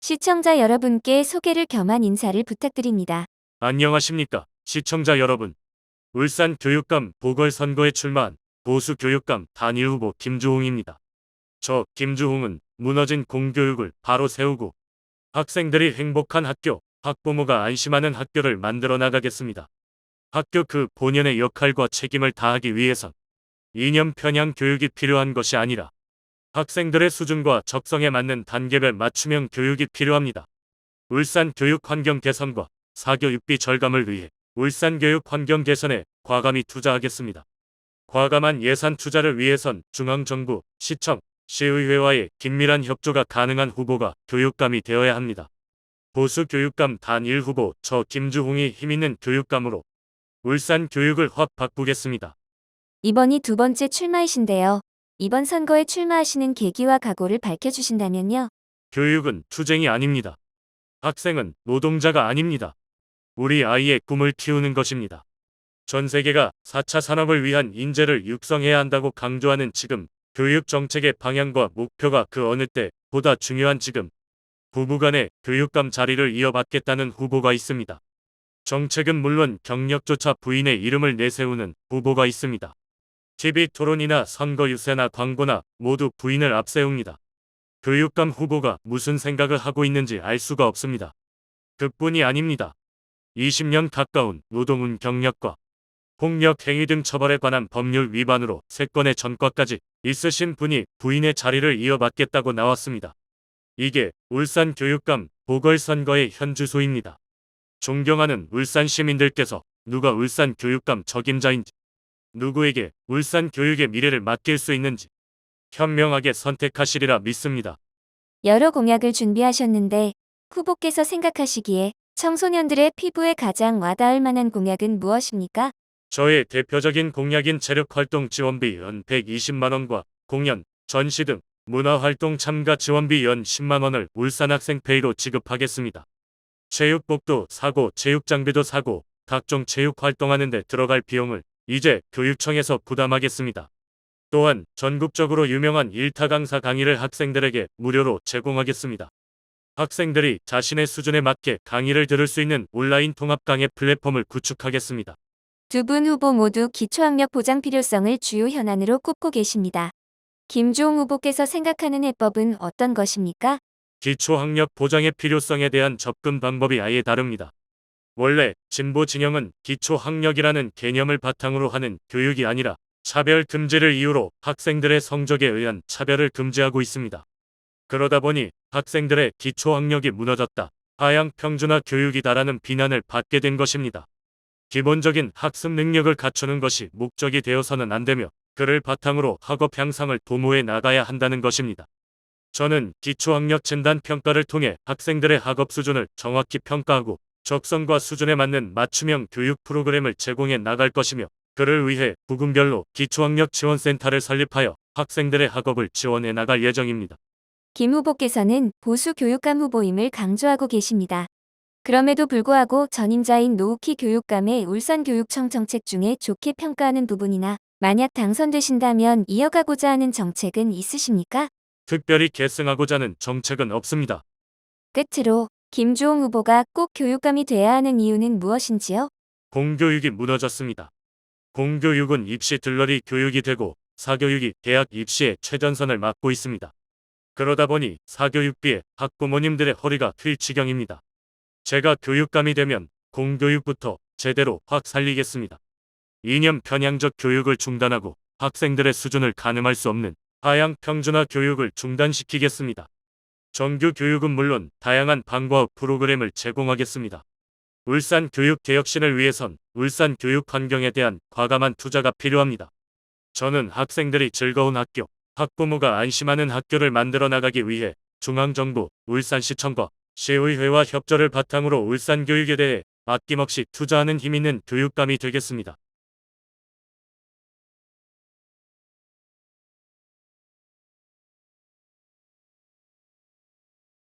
시청자 여러분께 소개를 겸한 인사를 부탁드립니다. 안녕하십니까, 시청자 여러분. 울산 교육감 보궐선거에 출마한 보수 교육감 단일 후보 김주홍입니다. 저 김주홍은 무너진 공교육을 바로 세우고 학생들이 행복한 학교, 학부모가 안심하는 학교를 만들어 나가겠습니다. 학교 그 본연의 역할과 책임을 다하기 위해선 이념 편향 교육이 필요한 것이 아니라 학생들의 수준과 적성에 맞는 단계별 맞춤형 교육이 필요합니다. 울산 교육 환경 개선과 사교육비 절감을 위해 울산 교육 환경 개선에 과감히 투자하겠습니다. 과감한 예산 투자를 위해선 중앙정부, 시청, 시의회와의 긴밀한 협조가 가능한 후보가 교육감이 되어야 합니다. 보수 교육감 단일 후보 저 김주홍이 힘있는 교육감으로 울산 교육을 확 바꾸겠습니다. 이번이 두 번째 출마이신데요. 이번 선거에 출마하시는 계기와 각오를 밝혀주신다면요. 교육은 투쟁이 아닙니다. 학생은 노동자가 아닙니다. 우리 아이의 꿈을 키우는 것입니다. 전 세계가 4차 산업을 위한 인재를 육성해야 한다고 강조하는 지금 교육 정책의 방향과 목표가 그 어느 때보다 중요한 지금 부부간의 교육감 자리를 이어받겠다는 후보가 있습니다. 정책은 물론 경력조차 부인의 이름을 내세우는 후보가 있습니다. TV 토론이나 선거 유세나 광고나 모두 부인을 앞세웁니다. 교육감 후보가 무슨 생각을 하고 있는지 알 수가 없습니다. 그뿐이 아닙니다. 20년 가까운 노동운 경력과 폭력 행위 등 처벌에 관한 법률 위반으로 3건의 전과까지 있으신 분이 부인의 자리를 이어받겠다고 나왔습니다. 이게 울산 교육감 보궐선거의 현 주소입니다. 존경하는 울산 시민들께서 누가 울산 교육감 적임자인지, 누구에게 울산 교육의 미래를 맡길 수 있는지 현명하게 선택하시리라 믿습니다. 여러 공약을 준비하셨는데 후보께서 생각하시기에 청소년들의 피부에 가장 와닿을 만한 공약은 무엇입니까? 저의 대표적인 공약인 체력활동 지원비 연 120만원과 공연, 전시 등 문화활동 참가 지원비 연 10만원을 울산 학생페이로 지급하겠습니다. 체육복도 사고, 체육장비도 사고, 각종 체육 활동하는 데 들어갈 비용을 이제 교육청에서 부담하겠습니다. 또한 전국적으로 유명한 일타 강사 강의를 학생들에게 무료로 제공하겠습니다. 학생들이 자신의 수준에 맞게 강의를 들을 수 있는 온라인 통합 강의 플랫폼을 구축하겠습니다. 두 분 후보 모두 기초학력 보장 필요성을 주요 현안으로 꼽고 계십니다. 김주홍 후보께서 생각하는 해법은 어떤 것입니까? 기초학력 보장의 필요성에 대한 접근 방법이 아예 다릅니다. 원래 진보 진영은 기초학력이라는 개념을 바탕으로 하는 교육이 아니라 차별 금지를 이유로 학생들의 성적에 의한 차별을 금지하고 있습니다. 그러다 보니 학생들의 기초학력이 무너졌다, 하향 평준화 교육이다라는 비난을 받게 된 것입니다. 기본적인 학습 능력을 갖추는 것이 목적이 되어서는 안 되며 그를 바탕으로 학업 향상을 도모해 나가야 한다는 것입니다. 저는 기초학력 진단 평가를 통해 학생들의 학업 수준을 정확히 평가하고 적성과 수준에 맞는 맞춤형 교육 프로그램을 제공해 나갈 것이며 그를 위해 부군별로 기초학력 지원센터를 설립하여 학생들의 학업을 지원해 나갈 예정입니다. 김 후보께서는 보수 교육감 후보임을 강조하고 계십니다. 그럼에도 불구하고 전임자인 노욱희 교육감의 울산교육청 정책 중에 좋게 평가하는 부분이나 만약 당선되신다면 이어가고자 하는 정책은 있으십니까? 특별히 계승하고자 하는 정책은 없습니다. 끝으로 김주홍 후보가 꼭 교육감이 돼야 하는 이유는 무엇인지요? 공교육이 무너졌습니다. 공교육은 입시 들러리 교육이 되고 사교육이 대학 입시의 최전선을 맡고 있습니다. 그러다 보니 사교육비에 학부모님들의 허리가 휠 지경입니다. 제가 교육감이 되면 공교육부터 제대로 확 살리겠습니다. 이념 편향적 교육을 중단하고 학생들의 수준을 가늠할 수 없는 하향 평준화 교육을 중단시키겠습니다. 정규 교육은 물론 다양한 방과후 프로그램을 제공하겠습니다. 울산 교육 개혁신을 위해선 울산 교육 환경에 대한 과감한 투자가 필요합니다. 저는 학생들이 즐거운 학교, 학부모가 안심하는 학교를 만들어 나가기 위해 중앙정부, 울산시청과 시의회와 협조를 바탕으로 울산 교육에 대해 아낌없이 투자하는 힘있는 교육감이 되겠습니다.